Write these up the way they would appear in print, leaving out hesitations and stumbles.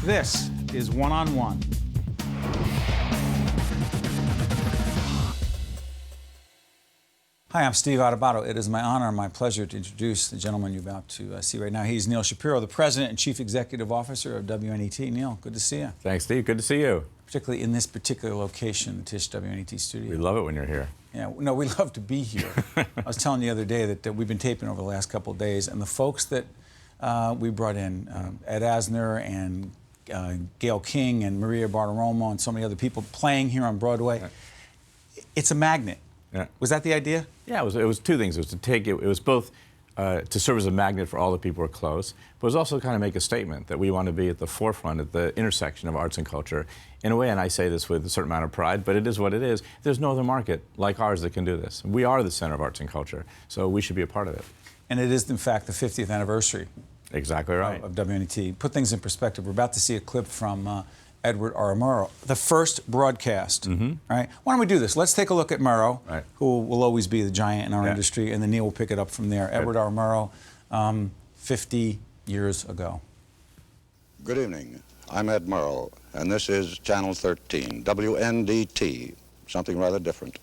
This is One on One. Hi, I'm Steve Adubato. It is my honor and my pleasure to introduce the gentleman you're about to see right now. He's Neal Shapiro, the President and Chief Executive Officer of WNET. Neal, good to see you. Thanks, Steve. Good to see you. Particularly in this particular location, the Tisch WNET studio. We love it when you're here. Yeah, no, we love to be here. I was telling you the other day that we've been taping over the last couple of days, and the folks that we brought in, Ed Asner and Gayle King and Maria Bartiromo and so many other people playing here on Broadway. It's a magnet. Yeah. Was that the idea? Yeah, it was two things. It was to take it. It was both to serve as a magnet for all the people who are close, but it was also kind of make a statement that we want to be at the forefront, at the intersection of arts and culture. In a way, and I say this with a certain amount of pride, but it is what it is. There's no other market like ours that can do this. We are the center of arts and culture, so we should be a part of it. And it is, in fact, the 50th anniversary. Exactly right. Of WNET. Put things in perspective. We're about to see a clip from Edward R. Murrow, the first broadcast. Right? Why don't we do this? Let's take a look at Murrow, who will always be the giant in our industry, and then Neal will pick it up from there. Edward R. Murrow, 50 years ago. Good evening. I'm Ed Murrow, and this is Channel 13, WNDT, something rather different.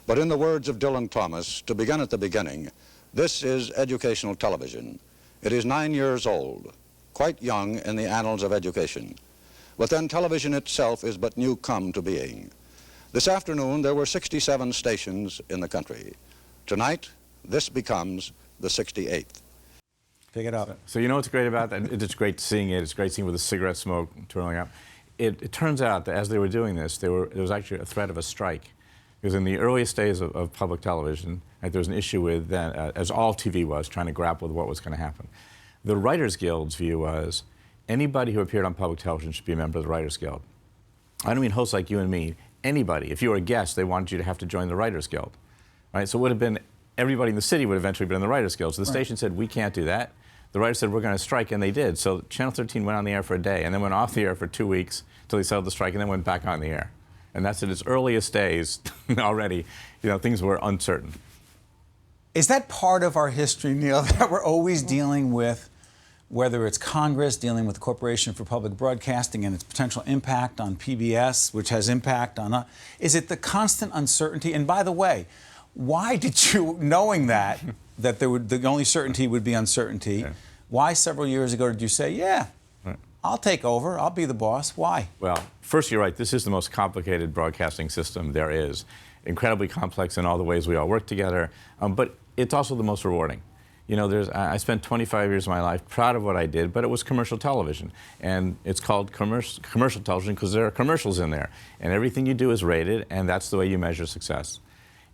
But in the words of Dylan Thomas, to begin at the beginning, this is educational television. It is 9 years old, quite young in the annals of education. But then television itself is but new come to being. This afternoon, there were 67 stations in the country. Tonight, this becomes the 68th. Pick it up. So you know what's great about that? It's great seeing it. It's great seeing with the cigarette smoke twirling up. It turns out that as they were doing this, there was actually a threat of a strike. Because in the earliest days of public television, there was an issue with, as all TV was, trying to grapple with what was going to happen. The Writers Guild's view was, anybody who appeared on public television should be a member of the Writers Guild. I don't mean hosts like you and me. Anybody. If you were a guest, they wanted you to have to join the Writers Guild. Right? So it would have been, everybody in the city would have eventually been in the Writers Guild. So the station said, we can't do that. The writers said, we're going to strike, and they did. So Channel 13 went on the air for a day, and then went off the air for 2 weeks until they settled the strike, and then went back on the air. And that's in its earliest days already, things were uncertain. Is that part of our history, Neal, that we're always dealing with, whether it's Congress dealing with the Corporation for Public Broadcasting and its potential impact on PBS, which has impact on us? Is it the constant uncertainty? And by the way, why did you, knowing that the only certainty would be uncertainty, why several years ago did you say, yeah, I'll take over, I'll be the boss? Why? Well, first, you're right. This is the most complicated broadcasting system there is. Incredibly complex in all the ways we all work together, but it's also the most rewarding. I spent 25 years of my life proud of what I did, but it was commercial television. And it's called commercial television because there are commercials in there. And everything you do is rated, and that's the way you measure success.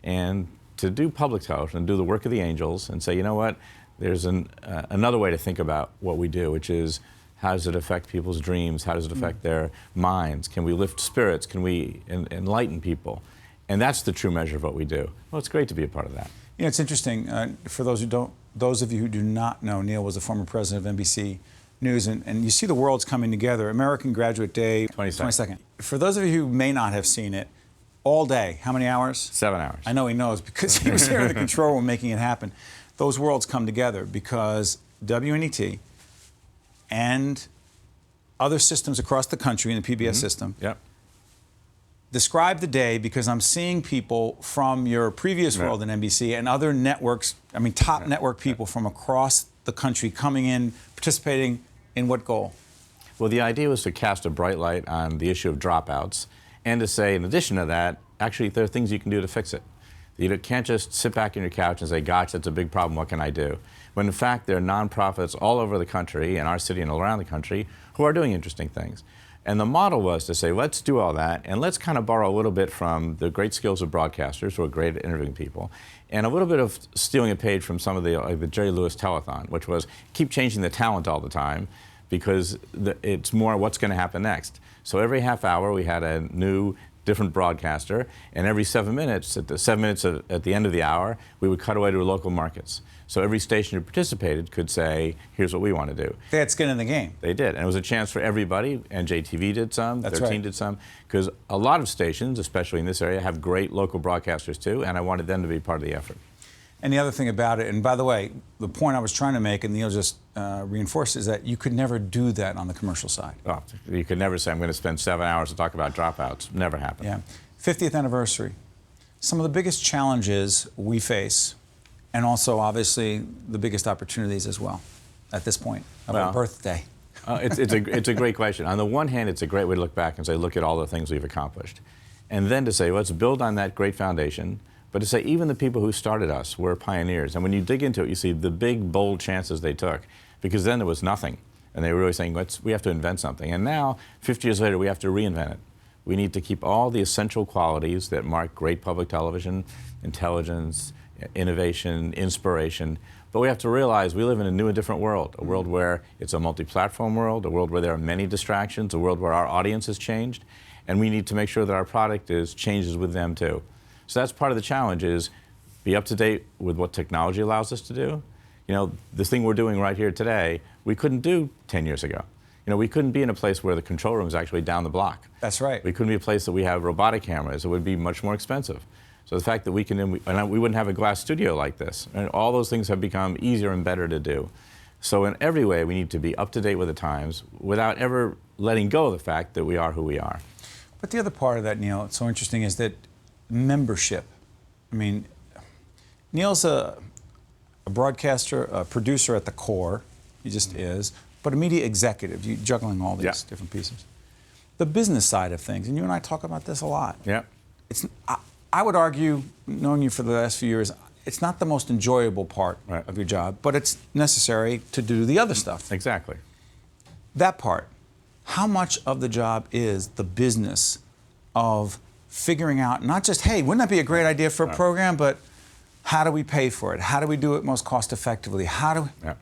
And to do public television and do the work of the angels and say, you know what, there's another way to think about what we do, which is, how does it affect people's dreams? How does it affect their minds? Can we lift spirits? Can we enlighten people? And that's the true measure of what we do. Well, it's great to be a part of that. It's interesting. For those of you who do not know, Neal was the former president of NBC News, and you see the worlds coming together. American Graduate Day, 22nd. For those of you who may not have seen it, all day, how many hours? 7 hours. I know he knows because he was here in the control room making it happen. Those worlds come together because WNET and other systems across the country in the PBS system describe the day, because I'm seeing people from your previous world in NBC and other networks, top network people from across the country coming in, participating in what goal? Well, the idea was to cast a bright light on the issue of dropouts and to say, in addition to that, actually there are things you can do to fix it. You can't just sit back on your couch and say, gosh, that's a big problem, what can I do? When in fact there are nonprofits all over the country, in our city and around the country, who are doing interesting things. And the model was to say, let's do all that, and let's kind of borrow a little bit from the great skills of broadcasters who are great at interviewing people, and a little bit of stealing a page from some of the Jerry Lewis telethon, which was keep changing the talent all the time, because it's more what's going to happen next. So every half hour we had a new, different broadcaster, and every 7 minutes, at the end of the hour, we would cut away to local markets. So every station who participated could say, here's what we want to do. They had skin in the game. They did, and it was a chance for everybody, and JTV did some, That's 13 right. did some, because a lot of stations, especially in this area, have great local broadcasters too, and I wanted them to be part of the effort. And the other thing about it, and by the way, the point I was trying to make, and Neal just reinforced, is that you could never do that on the commercial side. Oh, you could never say, I'm going to spend 7 hours to talk about dropouts. Never happen. Yeah. 50th anniversary. Some of the biggest challenges we face, and also obviously the biggest opportunities as well at this point of our birthday. It's a great question. On the one hand, it's a great way to look back and say, look at all the things we've accomplished. And then to say, let's build on that great foundation, but to say even the people who started us were pioneers. And when you dig into it, you see the big, bold chances they took, because then there was nothing. And they were really saying, we have to invent something. And now, 50 years later, we have to reinvent it. We need to keep all the essential qualities that mark great public television: intelligence, innovation, inspiration. But we have to realize we live in a new and different world, a world where it's a multi-platform world, a world where there are many distractions, a world where our audience has changed, and we need to make sure that our product changes with them too. So that's part of the challenge, is be up to date with what technology allows us to do. You know, this thing we're doing right here today, we couldn't do 10 years ago. You know, we couldn't be in a place where the control room is actually down the block. That's right. We couldn't be a place that we have robotic cameras. It would be much more expensive. So the fact that we wouldn't have a glass studio like this, and all those things have become easier and better to do. So in every way, we need to be up to date with the times without ever letting go of the fact that we are who we are. But the other part of that, Neal, it's so interesting, is that membership. I mean, Neal's a broadcaster, a producer at the core. He just is. But a media executive, you juggling all these different pieces. The business side of things, and you and I talk about this a lot. Yeah. I would argue, knowing you for the last few years, it's not the most enjoyable part of your job, but it's necessary to do the other stuff. Exactly. That part, how much of the job is the business of figuring out, not just, hey, wouldn't that be a great idea for a program, but how do we pay for it? How do we do it most cost effectively? How do we... Yeah.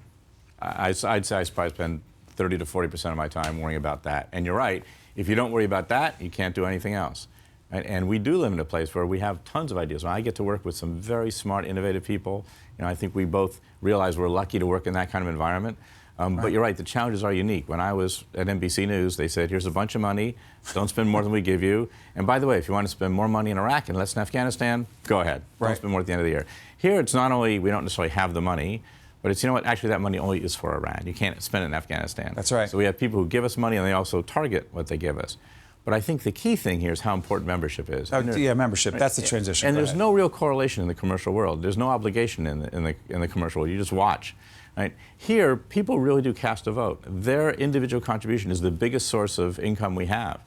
I'd say I probably spend 30 to 40% of my time worrying about that. And you're right, if you don't worry about that, you can't do anything else. And we do live in a place where we have tons of ideas. I get to work with some very smart, innovative people. You know, I think we both realize we're lucky to work in that kind of environment. But you're right, the challenges are unique. When I was at NBC News, they said, here's a bunch of money, don't spend more than we give you. And by the way, if you want to spend more money in Iraq and less in Afghanistan, go ahead. Don't spend more at the end of the year. Here, it's not only we don't necessarily have the money, but it's, you know what, actually that money only is for Iran. You can't spend it in Afghanistan. That's right. So we have people who give us money, and they also target what they give us. But I think the key thing here is how important membership is. Yeah, membership. That's the transition. And there's no real correlation in the commercial world. There's no obligation in the commercial world. You just watch. Right? Here, people really do cast a vote. Their individual contribution is the biggest source of income we have.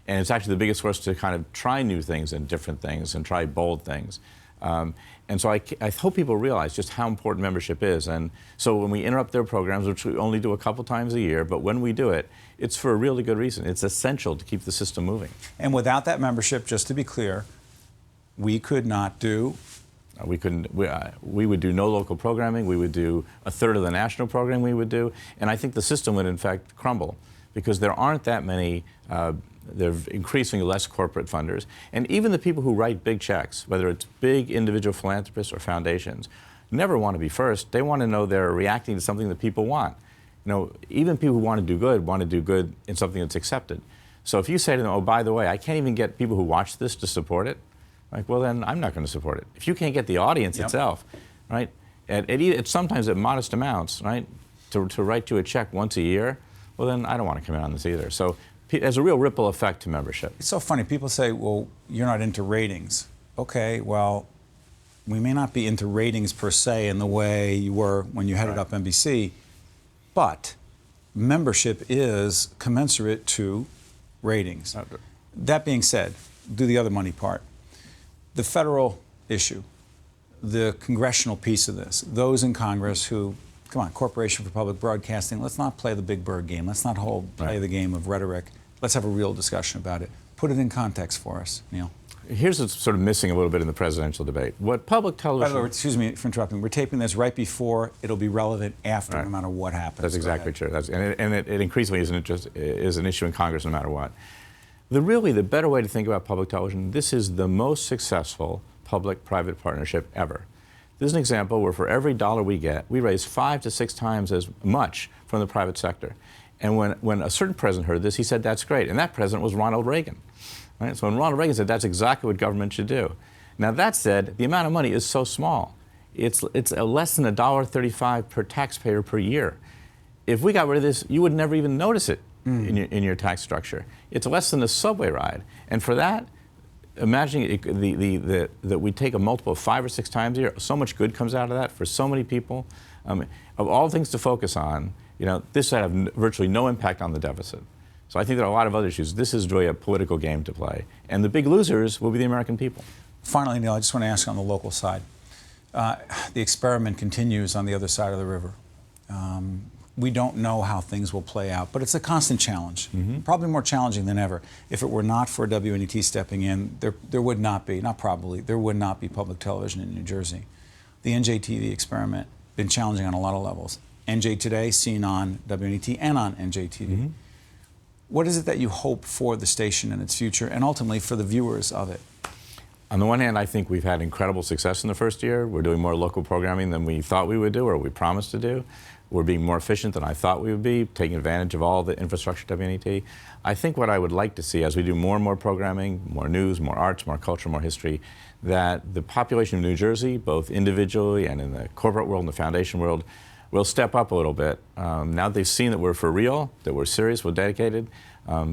And it's actually the biggest source to kind of try new things and different things and try bold things. And so I hope people realize just how important membership is. And so when we interrupt their programs, which we only do a couple times a year, but when we do it, it's for a really good reason. It's essential to keep the system moving. And without that membership, just to be clear, we could not do... We would do no local programming. We would do a third of the national program we would do. And I think the system would, in fact, crumble, because there aren't that many... There are increasingly less corporate funders. And even the people who write big checks, whether it's big individual philanthropists or foundations, never want to be first. They want to know they're reacting to something that people want. You know, even people who want to do good in something that's accepted. So if you say to them, oh, by the way, I can't even get people who watch this to support it, like, well, then I'm not going to support it. If you can't get the audience itself, right, at sometimes at modest amounts, right, to write you a check once a year, well, then I don't want to come in on this either. So there's a real ripple effect to membership. It's so funny. People say, well, you're not into ratings. Okay, well, we may not be into ratings per se in the way you were when you headed up NBC, but membership is commensurate to ratings. That being said, do the other money part. The federal issue, the congressional piece of this, those in Congress who, come on, Corporation for Public Broadcasting, let's not play the big bird game. Let's not play the game of rhetoric. Let's have a real discussion about it. Put it in context for us, Neal. Here's what's sort of missing a little bit in the presidential debate. What public television... By the way, excuse me for interrupting. We're taping this right before. It'll be relevant after, no matter what happens. That's exactly true. And it increasingly is an issue in Congress no matter what. The better way to think about public television, this is the most successful public-private partnership ever. This is an example where for every dollar we get, we raise 5 to 6 times as much from the private sector. And when a certain president heard this, he said, that's great. And that president was Ronald Reagan. Right? So when Ronald Reagan said, that's exactly what government should do. Now that said, the amount of money is so small. it's less than $1.35 per taxpayer per year. If we got rid of this, you would never even notice it in your tax structure. It's less than a subway ride. And for that, imagining that we take a multiple of 5 or 6 times a year, so much good comes out of that for so many people. Of all things to focus on, this would have virtually no impact on the deficit. So I think there are a lot of other issues. This is really a political game to play. And the big losers will be the American people. Finally, Neal, I just want to ask on the local side. The experiment continues on the other side of the river. We don't know how things will play out, but it's a constant challenge, probably more challenging than ever. If it were not for WNET stepping in, there would not be, not probably, there would not be public television in New Jersey. The NJTV experiment, been challenging on a lot of levels. NJ Today, seen on WNET and on NJTV. What is it that you hope for the station and its future, and ultimately for the viewers of it? On the one hand, I think we've had incredible success in the first year. We're doing more local programming than we thought we would do or we promised to do. We're being more efficient than I thought we would be, taking advantage of all the infrastructure at WNET. I think what I would like to see as we do more and more programming, more news, more arts, more culture, more history, that the population of New Jersey, both individually and in the corporate world and the foundation world, will step up a little bit. Now they've seen that we're for real, that we're serious, we're dedicated,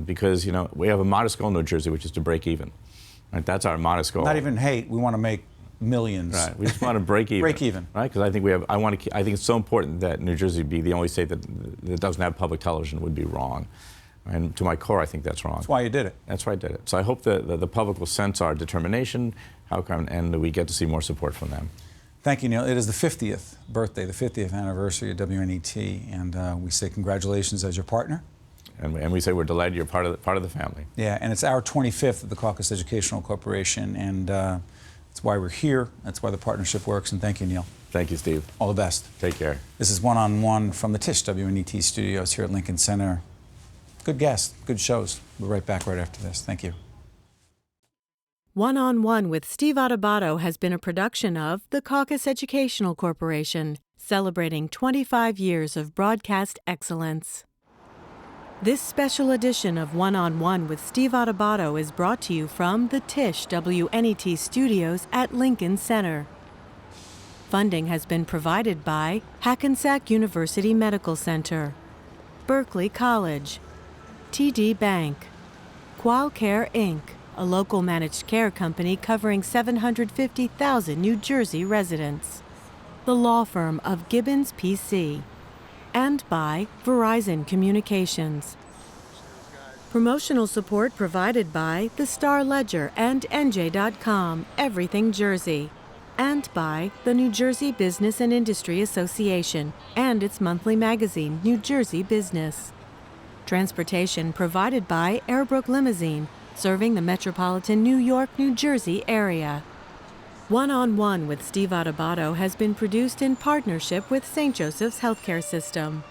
because we have a modest goal in New Jersey, which is to break even. Right? That's our modest goal. Not even hate, we want to make millions. Right. We just want to break even. Break even. Right? Because I think I think it's so important that New Jersey be the only state that doesn't have public television would be wrong. And to my core, I think that's wrong. That's why you did it. That's why I did it. So I hope that the public will sense our determination, and we get to see more support from them. Thank you, Neal. It is the 50th birthday, the 50th anniversary of WNET, and we say congratulations as your partner. And we say we're delighted you're part of the family. Yeah, and it's our 25th at the Caucus Educational Corporation, and that's why we're here. That's why the partnership works. And thank you, Neal. Thank you, Steve. All the best. Take care. This is One-on-One from the Tisch WNET studios here at Lincoln Center. Good guests, good shows. We'll be right back right after this. Thank you. One-on-One with Steve Adubato has been a production of the Caucus Educational Corporation, celebrating 25 years of broadcast excellence. This special edition of One-on-One with Steve Adubato is brought to you from the Tisch WNET studios at Lincoln Center. Funding has been provided by Hackensack University Medical Center, Berkeley College, TD Bank, Qualcare Inc., a local managed care company covering 750,000 New Jersey residents, the law firm of Gibbons PC, and by Verizon Communications. Promotional support provided by the Star Ledger and NJ.com, Everything Jersey, and by the New Jersey Business and Industry Association and its monthly magazine, New Jersey Business. Transportation provided by Airbrook Limousine, serving the metropolitan New York, New Jersey area. One-on-One with Steve Adubato has been produced in partnership with St. Joseph's Healthcare System.